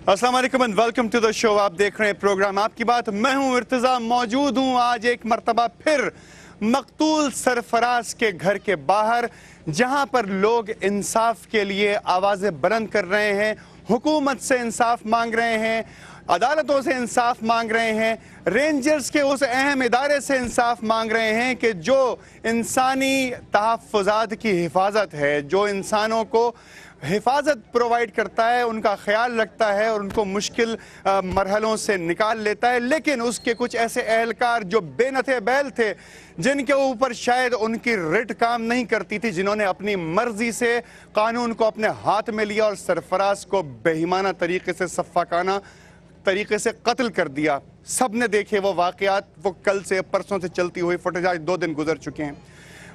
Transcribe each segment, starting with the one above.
अस्सलाम वालेकुम and welcome to the show. आप देख रहे हैं प्रोग्राम आपकी बात। मैं हूं इर्तिजा, मौजूद हूं आज एक मर्तबा फिर मकतूल सरफराज के घर के बाहर, जहां पर लोग इंसाफ के लिए आवाज़ें बुलंद कर रहे हैं, हुकूमत से इंसाफ मांग रहे हैं, अदालतों से इंसाफ मांग रहे हैं, रेंजर्स के उस अहम इदारे से इंसाफ मांग रहे हैं कि जो इंसानी तहफ़्फ़ुज़ात की हिफाजत है, जो इंसानों को हिफाजत प्रोवाइड करता है, उनका ख्याल रखता है और उनको मुश्किल मरहलों से निकाल लेता है। लेकिन उसके कुछ ऐसे अहलकार जो बेनथे बैल थे, जिनके ऊपर शायद उनकी रिट काम नहीं करती थी, जिन्होंने अपनी मर्जी से कानून को अपने हाथ में लिया और सरफराज को बेईमाना तरीके से, सफ़ाकाना तरीके से कत्ल कर दिया। सब ने देखे वो वाक़यात, वो कल से परसों से चलती हुई फुटेज, आज 2 दिन गुजर चुके हैं।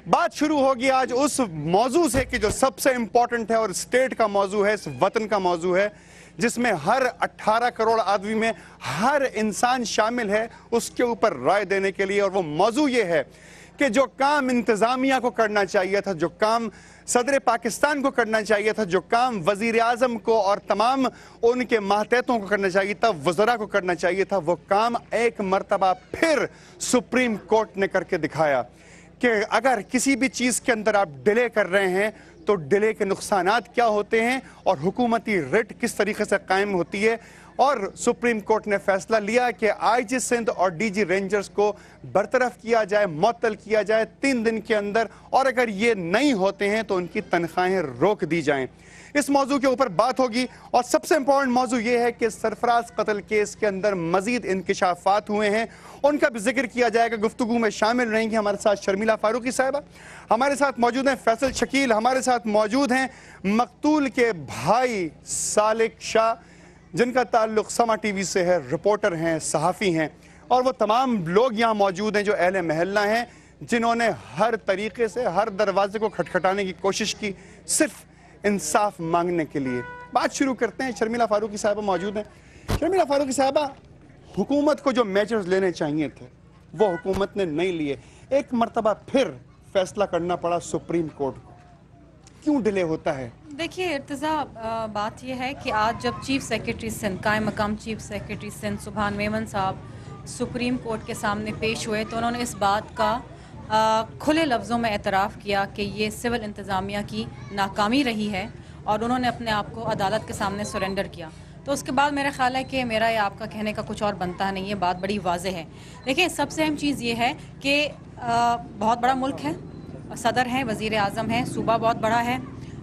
बात शुरू होगी आज उस मौजू से कि जो सबसे इंपॉर्टेंट है और स्टेट का मौजू है, इस वतन का मौजू है, जिसमें हर 18 करोड़ आदमी में हर इंसान शामिल है उसके ऊपर राय देने के लिए। और वो मौजू ये है कि जो काम इंतज़ामिया को करना चाहिए था, जो काम सदर पाकिस्तान को करना चाहिए था, जो काम वज़ीर आज़म को और तमाम उनके मातहतों को करना चाहिए था, वज़रा को करना चाहिए था, वो काम एक मरतबा फिर सुप्रीम कोर्ट ने करके दिखाया कि अगर किसी भी चीज़ के अंदर आप डिले कर रहे हैं तो डिले के नुकसानात क्या होते हैं और हुकूमती रिट किस तरीके से कायम होती है। और सुप्रीम कोर्ट ने फैसला लिया कि आईजी सिंध और डीजी रेंजर्स को बरतरफ किया जाए, मुअत्तल किया जाए 3 दिन के अंदर, और अगर ये नहीं होते हैं तो उनकी तनख्वाहें रोक दी जाएं। इस मौजू के ऊपर बात होगी और सबसे इंपॉर्टेंट मौजू ये है कि सरफराज कत्ल केस के अंदर मजीद इंकिशाफात हुए हैं, उनका भी जिक्र किया जाएगा। गुफ्तगू में शामिल रहेंगी हमारे साथ शर्मिला फारूकी साहिबा, हमारे साथ मौजूद हैं फैसल शकील, हमारे साथ मौजूद हैं मकतूल के भाई सालिक शाह, जिनका ताल्लुक समा टीवी से है, रिपोर्टर हैं, सहाफ़ी हैं, और वो तमाम लोग यहाँ मौजूद हैं जो अहले महल्ला हैं, जिन्होंने हर तरीके से हर दरवाजे को खटखटाने की कोशिश की सिर्फ इंसाफ मांगने के लिए। बात शुरू करते हैं। शर्मिला फारूकी साहबा मौजूद हैं। शर्मिला फारूकी साहबा, हुकूमत को जो मेजर्स लेने चाहिए थे वो हुकूमत ने नहीं लिए, एक मरतबा फिर फैसला करना पड़ा सुप्रीम कोर्ट को, क्यों डिले होता है? देखिए इर्तिजा, बात यह है कि आज जब चीफ सेक्रेटरी सिंध, कायम मकाम चीफ सेक्रेटरी सिंध सुभान मेमन साहब सुप्रीम कोर्ट के सामने पेश हुए तो उन्होंने इस बात का खुले लफ्ज़ों में एतराफ़ किया कि ये सिविल इंतज़ामिया की नाकामी रही है और उन्होंने अपने आप को अदालत के सामने सरेंडर किया। तो उसके बाद मेरा ख़्याल है कि मेरा या आपका कहने का कुछ और बनता नहीं है, बात बड़ी वाज़ेह है। देखिए, सबसे अहम चीज़ ये है कि बहुत बड़ा मुल्क है, सदर हैं, वज़ीर आज़म हैं, सूबा बहुत बड़ा है,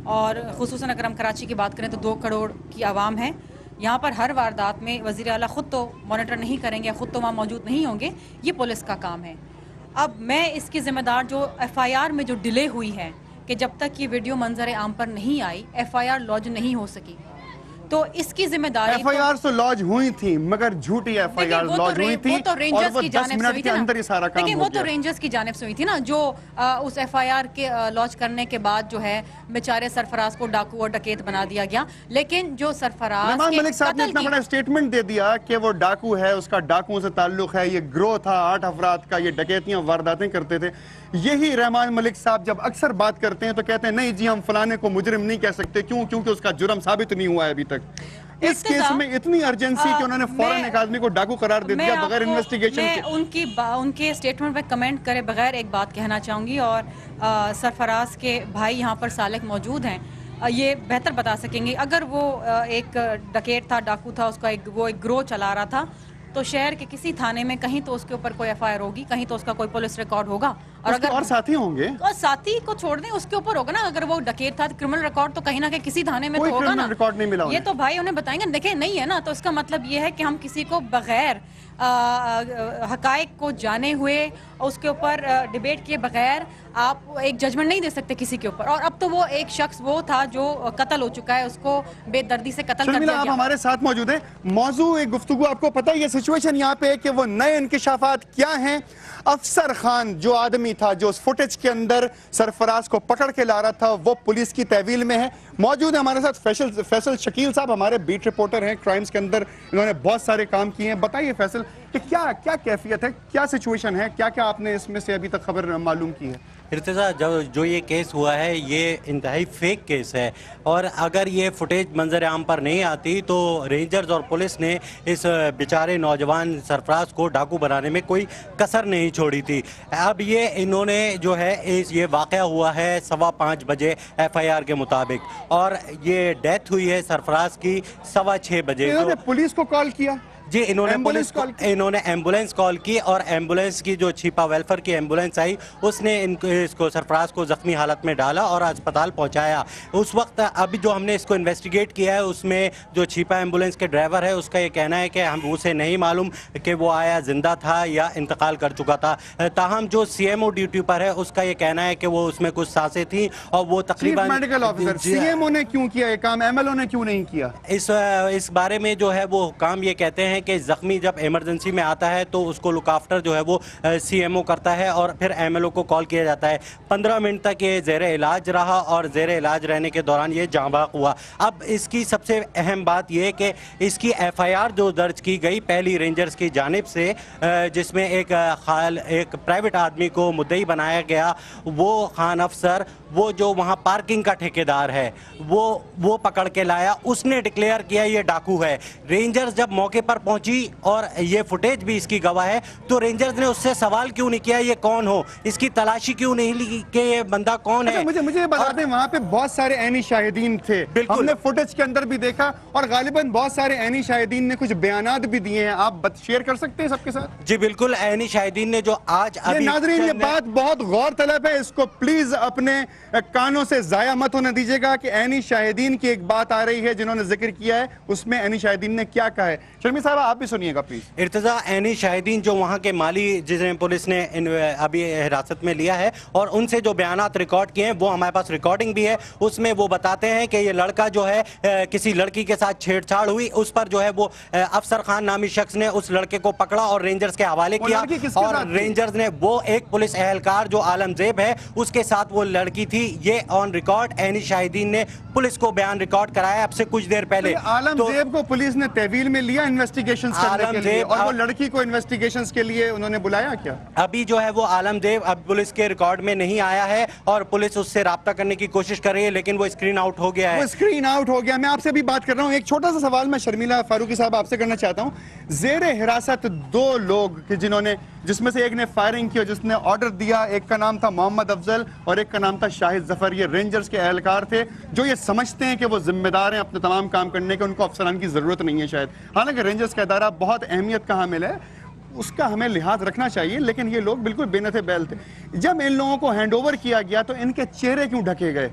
और ख़ुसूसन अगर हम कराची की बात करें तो 2 करोड़ की आवाम है। यहाँ पर हर वारदात में वज़ीर आला ख़ुद तो मॉनिटर नहीं करेंगे, ख़ुद तो वहाँ मौजूद नहीं होंगे, ये पुलिस का काम है। अब मैं इसकी ज़िम्मेदार जो FIR में जो डिले हुई है कि जब तक ये वीडियो मंजर आम पर नहीं आई, FIR लॉन्च नहीं हो सकी, तो इसकी जिम्मेदारी FIR तो लॉन्च हुई थी, मगर झूठी FIR लॉन्च हुई थी, वो तो रेंजर्स की जानिब से हुई थी ना। देखिए, वो तो रेंजर्स की जानिब से हुई थी ना, जो उस FIR के लॉन्च करने के बाद जो है बेचारे सरफराज को डाकू और डकैत बना दिया गया। लेकिन जो सरफराज रहमान मलिक साहब ने इतना बड़ा स्टेटमेंट दे दिया कि वो डाकू है, उसका डाकुओं से ताल्लुक है, ये ग्रोह था 8 अफराद का, ये डकैतियां वारदातें करते थे। यही रहमान मलिक साहब जब अक्सर बात करते हैं तो कहते हैं नहीं जी, हम फलाने को मुजरिम नहीं कह सकते, क्यों? क्योंकि उसका जुर्म साबित नहीं हुआ है अभी तक। इस केस में इतनी अर्जेंसी कि उन्होंने फौरन एक आदमी को डाकू करार दे दिया बगैर इन्वेस्टिगेशन के। उनके स्टेटमेंट पे कमेंट करे बगैर एक बात कहना चाहूँगी, और सरफराज के भाई यहाँ पर सालिक मौजूद हैं, ये बेहतर बता सकेंगे। अगर वो एक डकैत था, डाकू था, उसका वो एक ग्रोह चला रहा था, तो शहर के किसी थाने में कहीं तो उसके ऊपर कोई FIR होगी, कहीं तो उसका कोई पुलिस रिकॉर्ड होगा, और अगर और साथी होंगे, और साथी को छोड़ दें उसके ऊपर होगा ना। अगर वो डकैत था, क्रिमिनल रिकॉर्ड तो कहीं ना कहीं किसी थाने में तो होगा ना। रिकॉर्ड नहीं मिला, ये तो भाई उन्हें बताएंगे। देखें, नहीं है ना, तो इसका मतलब ये है कि हम किसी को बगैर हकायक को जाने हुए उसके ऊपर डिबेट किए बगैर आप एक जजमेंट नहीं दे सकते किसी के ऊपर। और अब तो वो एक शख्स वो था जो कत्ल हो चुका है, उसको बेदर्दी से कत्ल कर दिया गया। आप हमारे साथ मौजूद हैं। मौजू एक गुफ्तगू, आपको पता है ये सिचुएशन यहाँ पे है कि वो नए इंकिशाफात क्या हैं। अफसर खान जो आदमी था जो उस फुटेज के अंदर सरफराज को पकड़ के ला रहा था, वो पुलिस की तहवील में है। मौजूद है हमारे साथ फैसल शकील साहब, हमारे बीट रिपोर्टर हैं क्राइम्स के अंदर, इन्होंने बहुत सारे काम किए हैं। बताइए फैसल कि क्या क्या कैफियत है, क्या सिचुएशन है, क्या क्या आपने इसमें से अभी तक खबर मालूम की है? ارتضیٰ جو یہ کیس ہوا ہے یہ انتہائی فیک کیس ہے، اور اگر یہ فوٹیج منظر عام پر نہیں آتی تو رینجرز اور پولیس نے اس بیچارے نوجوان سرفراز کو ڈاکو بنانے میں کوئی کسر نہیں چھوڑی تھی۔ اب یہ انہوں نے جو ہے یہ واقعہ ہوا ہے 5:15 بجے FIR کے مطابق، اور یہ ڈیتھ ہوئی ہے سرفراز کی 6:15 بجے۔ انہوں نے پولیس کو کال کیا؟ جی، انہوں نے ایمبولینس کال کی، اور ایمبولینس کی جو چھپا ویلفیئر کی ایمبولینس آئی اس نے اس کو سرفراز کو زخمی حالت میں ڈالا اور اسپتال پہنچایا۔ اس وقت ابھی جو ہم نے اس کو انویسٹیگیٹ کیا ہے اس میں جو چھپا ایمبولینس کے ڈرائیور ہے اس کا یہ کہنا ہے کہ ہم اسے نہیں معلوم کہ وہ آیا زندہ تھا یا انتقال کر چکا تھا، تاہم جو CMO ڈیوٹی پر ہے اس کا یہ کہنا ہے کہ وہ اس میں کچھ سانسیں تھیں اور وہ تقریباً میڈیکل آفیسر CMO نے کیوں کیا یہ کام، MLO نے کیوں نہیں کیا؟ اس بارے میں جو ہے وہ حکام یہ کہتے ہیں کہ زخمی جب ایمرجنسی میں آتا ہے تو اس کو لک آفٹر جو ہے وہ CMO کرتا ہے اور پھر MLO کو کال کیا جاتا ہے۔ 15 منٹ تک یہ زیر علاج رہا اور زیر علاج رہنے کے دوران یہ جاں بحق ہوا۔ اب اس کی سب سے اہم بات یہ کہ اس کی FIR جو درج کی گئی پہلی رینجرز کی جانب سے، جس میں ایک پرائیویٹ آدمی کو مدعی بنایا گیا، وہ خان افسر، وہ جو وہاں پارکنگ کا ٹھیکیدار ہے، وہ پکڑ کے لایا، اس نے ڈکلیئر کیا یہ ڈاکو ہے۔ رینجرز جب موقع پر پہنچی اور یہ فوٹیج بھی اس کی گواہ ہے تو رینجرز نے اس سے سوال کیوں نہیں کیا یہ کون ہو، اس کی تلاشی کیوں نہیں لی کہ یہ بندہ کون ہے؟ مجھے بتا دیں وہاں پہ بہت سارے عینی شاہدین تھے، ہم نے فوٹیج کے اندر بھی دیکھا، اور غالباً بہت سارے عینی شاہدین نے کچھ بیانات بھی دیے ہیں، آپ شیئر کر سکتے ہیں سب کے ساتھ؟ جی بالکل، عینی شاہدین نے جو آج ابھی ناظرین یہ بات بہت غور طلب ہے، اس کو پلیز اپنے کانوں سے ضائع مت ہونے دیجیے گا کہ عینی شاہدین کی ایک بات آ رہی ہے جنہوں نے ذکر کیا ہے، اس میں عینی شاہدین نے کیا کہا ہے۔ شرمی صاحب آپ بھی سنیے گا پلیز۔ ارتضیٰ، عینی شاہدین جو وہاں کے مالی جنہیں پولیس نے ابھی حراست میں لیا ہے اور ان سے جو بیانات ریکارڈ کیے ہیں وہ ہمارے پاس ریکارڈنگ بھی ہے، اس میں وہ بتاتے ہیں کہ یہ لڑکا جو ہے کسی لڑکی کے ساتھ چھیڑ چھاڑ ہوئی، اس پر جو ہے وہ افسر خان نامی شخص نے اس لڑکے کو پکڑا اور رینجرز کے حوالے کیا، اور رینجرز نے وہ ایک پولیس اہلکار جو عالم زیب ہے اس کے ساتھ وہ لڑکی تھی، یہ آن ریکارڈ عینی شاہدین نے پولیس کو بیان ریکارڈ کرایا اب سے کچھ دیر پہلے۔ عالم زیب کو پولیس نے تحویل میں لیا انویسٹیگیشنز کرنے کے لیے، اور وہ لڑکی کو انویسٹیگیشنز کے لیے انہوں نے بلایا کیا؟ ابھی جو ہے وہ عالم زیب اب پولیس کے ریکارڈ میں نہیں آیا ہے اور پولیس اس سے رابطہ کرنے کی کوشش کر رہی ہے، لیکن وہ اسکرین آؤٹ ہو گیا ہے۔ وہ اسکرین آؤٹ ہو گیا۔ میں آپ سے بھی بات کر رہا ہوں، ایک چھوٹا سا سوال میں شرمیلا فاروقی صاحب آپ سے کرنا چاہتا ہوں۔ زیر حراست 2 لوگ جس میں سے ایک نے فائرنگ کی اور جس نے آرڈر دیا، ایک کا نام تھا محمد افضل اور ایک کا نام تھا شاہد ظفر، یہ رینجرز کے اہلکار تھے جو یہ سمجھتے ہیں کہ وہ ذمہ دار ہیں اپنے تمام کام کرنے کے، ان کو افسران کی ضرورت نہیں ہے شاید، حالانکہ رینجرز کا ادارہ بہت اہمیت کا حامل ہے، اس کا ہمیں لحاظ رکھنا چاہیے، لیکن یہ لوگ بالکل بے نت بیل تھے۔ جب ان لوگوں کو ہینڈ اوور کیا گیا تو ان کے چہرے کیوں ڈھکے گئے؟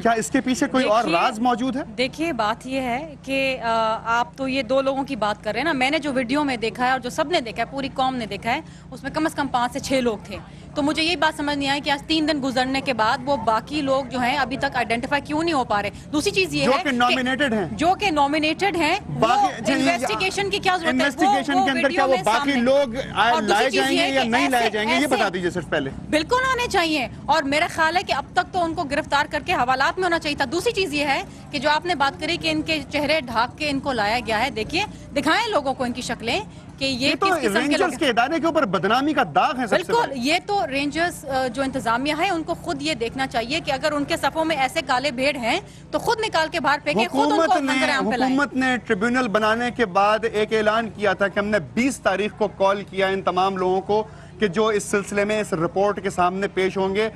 کیا اس کے پیچھے کوئی اور راز موجود ہے؟ دیکھیے بات یہ ہے کہ آپ تو یہ 2 لوگوں کی بات کر رہے ہیں نا، میں نے جو ویڈیو میں دیکھا ہے اور جو سب نے دیکھا ہے، پوری قوم نے دیکھا ہے، اس میں کم از کم 5 سے 6 لوگ تھے، تو مجھے یہی بات سمجھ نہیں آئی کہ آج 3 دن گزرنے کے بعد وہ باقی لوگ جو ہیں ابھی تک آئیڈینٹیفائی کیوں نہیں ہو پا رہے۔ دوسری چیز یہ ہے جو کہ نامینیٹڈ ہیں، وہ انویسٹیگیشن کی کیا ضرورت ہے؟ انویسٹیگیشن کے اندر کیا وہ باقی لوگ لائے جائیں گے یا نہیں لائے جائیں گے، یہ بتا دیجیے صرف پہلے۔ بالکل آنے چاہیے، اور میرا خیال ہے کہ اب تک تو ان کو گرفتار کر کے حوالات میں ہونا چاہیے تھا۔ دوسری چیز یہ ہے کہ جو آپ نے بات کری کہ ان کے چہرے ڈھانپ کے ان کو لایا گیا ہے، دیکھیے دکھائیں لوگوں کو ان کی شکلیں کہ یہ کس قسم کے رینجرز کے ادارے کے اوپر بدنامی کا داغ ہے۔ بالکل، یہ تو رینجرز جو انتظامیہ ہے ان کو خود یہ دیکھنا چاہیے کہ اگر ان کے صفوں میں ایسے کالے بھیڑ ہیں تو خود نکال کے باہر پھینکیں، خود ان کو منظر عام پہ لائیں۔ حکومت نے ٹریبیونل بنانے کے بعد ایک اعلان کیا تھا کہ ہم نے 20 تاریخ کو کال کیا ان تمام لوگوں کو کہ جو اس سلسلے میں اس رپورٹ کے سامنے پیش ہوں گے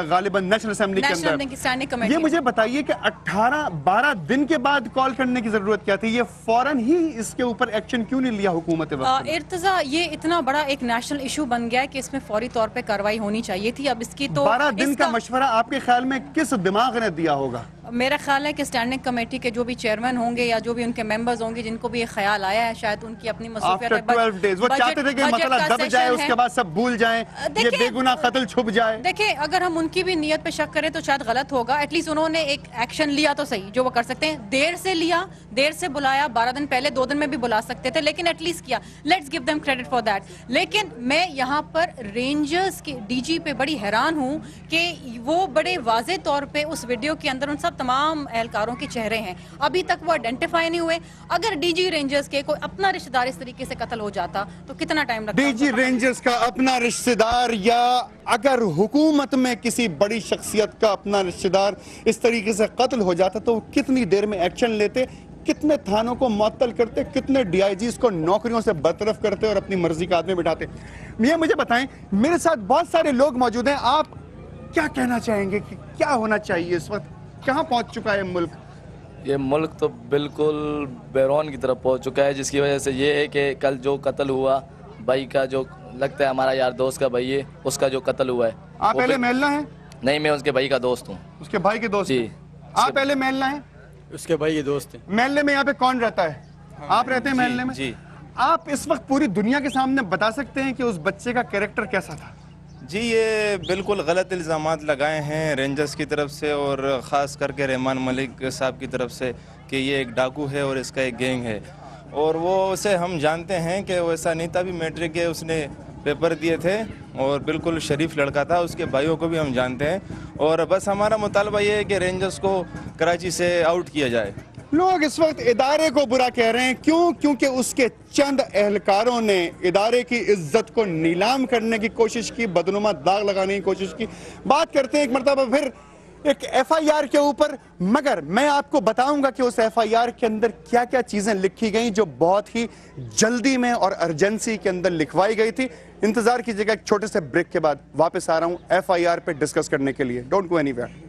غالباً نیشنل اسمبلی کے اندر۔ یہ مجھے بتائیے کہ 12 دن کے بعد کال کرنے کی ضرورت کیا تھی؟ یہ فوراً ہی اس کے اوپر ایکشن کیوں نہیں لیا حکومت وقت؟ ارتضیٰ، یہ اتنا بڑا ایک نیشنل ایشو بن گیا ہے کہ اس میں فوری طور پہ کارروائی ہونی چاہیے تھی۔ اب اس کی تو 12 دن کا مشورہ آپ کے خیال میں کس دماغ نے دیا ہوگا؟ میرا خیال ہے کہ اسٹینڈنگ کمیٹی کے جو بھی چیئرمین ہوں گے یا جو بھی ان کے ممبرز ہوں گے جن کو بھی یہ خیال آیا ہے، شاید ان کی اپنی مصروفیت ہے، 12 days وہ چاہتے تھے کہ مسئلہ دب جائے، اس کے بعد سب بھول جائیں، یہ بے گناہ قتل چھپ جائے۔ دیکھیں، اگر ہم ان کی بھی نیت پہ شک کریں تو شاید غلط ہوگا، ایٹ لیسٹ انہوں نے ایک ایکشن لیا تو صحیح جو وہ کر سکتے ہیں، دیر سے لیا، دیر سے بلایا، 12 دن پہلے 2 دن میں بھی بلا سکتے تھے، لیکن ایٹ لیسٹ کیا، let's give them credit for that. لیکن میں یہاں پر رینجرز کے DG پہ بڑی حیران ہوں کہ وہ بڑے واضح طور پہ اس ویڈیو کے اندر ان سب तमाम एहलकारों के चेहरे हैं, अभी तक वो आइडेंटिफाई नहीं हुए। अगर डीजी रेंजर्स के कोई अपना रिश्तेदार इस तरीके से कत्ल हो जाता तो कितना टाइम लगता? डीजी रेंजर्स का अपना रिश्तेदार, या अगर हुकूमत में किसी बड़ी शख्सियत का अपना रिश्तेदार इस तरीके से कत्ल हो जाता तो कितनी देर में एक्शन लेते, कितने थानों को मुअत्तल करते, कितने डीआईजीज को नौकरियों से बरतरफ करते और अपनी मर्जी का आदमी बिठाते। ये मुझे बताएं, मेरे साथ बहुत सारे लोग मौजूद हैं, आप क्या कहना चाहेंगे कि क्या होना चाहिए इस वक्त? कहाँ पहुंच चुका है मुल्क? ये मुल्क तो बिल्कुल बैरून की तरफ पहुंच चुका है, जिसकी वजह से ये है कि कल जो कत्ल हुआ भाई का, जो लगता है हमारा यार दोस्त का भाई है, उसका जो कत्ल हुआ है। आप पहले महल्ला हैं? नहीं, मैं उसके भाई का दोस्त हूँ। उसके भाई के दोस्त? जी। आप पहले महल्ला हैं? उसके भाई के दोस्त हैं। महल्ले में यहाँ पे कौन रहता है? आप रहते हैं महल्ले में? जी। आप इस वक्त पूरी दुनिया के सामने बता सकते हैं कि उस बच्चे का कैरेक्टर कैसा था? जी, ये बिल्कुल गलत इल्ज़ामात लगाए हैं रेंजर्स की तरफ से और ख़ास करके रहमान मलिक साहब की तरफ से कि ये एक डाकू है और इसका एक गैंग है, और वो उसे हम जानते हैं कि वो ऐसा नहीं था। भी मैट्रिक के उसने पेपर दिए थे और बिल्कुल शरीफ लड़का था। उसके भाइयों को भी हम जानते हैं और बस हमारा मुतालबा ये है कि रेंजर्स को कराची से आउट किया जाए। लोग इस वक्त इदारे को बुरा कह रहे हैं, क्यों? क्योंकि उसके चंद एहलकारों ने इदारे की इज्जत को नीलाम करने की कोशिश की, बदनुमा दाग लगाने की कोशिश की। बात करते हैं एक मरतबा फिर एक एफआईआर के ऊपर, मगर मैं आपको बताऊंगा कि उस एफआईआर के अंदर क्या क्या चीजें लिखी गई जो बहुत ही जल्दी में और अर्जेंसी के अंदर लिखवाई गई थी। इंतजार कीजिएगा, एक छोटे से ब्रेक के बाद वापस आ रहा हूं एफआईआर पे डिस्कस करने के लिए। Don't go anywhere.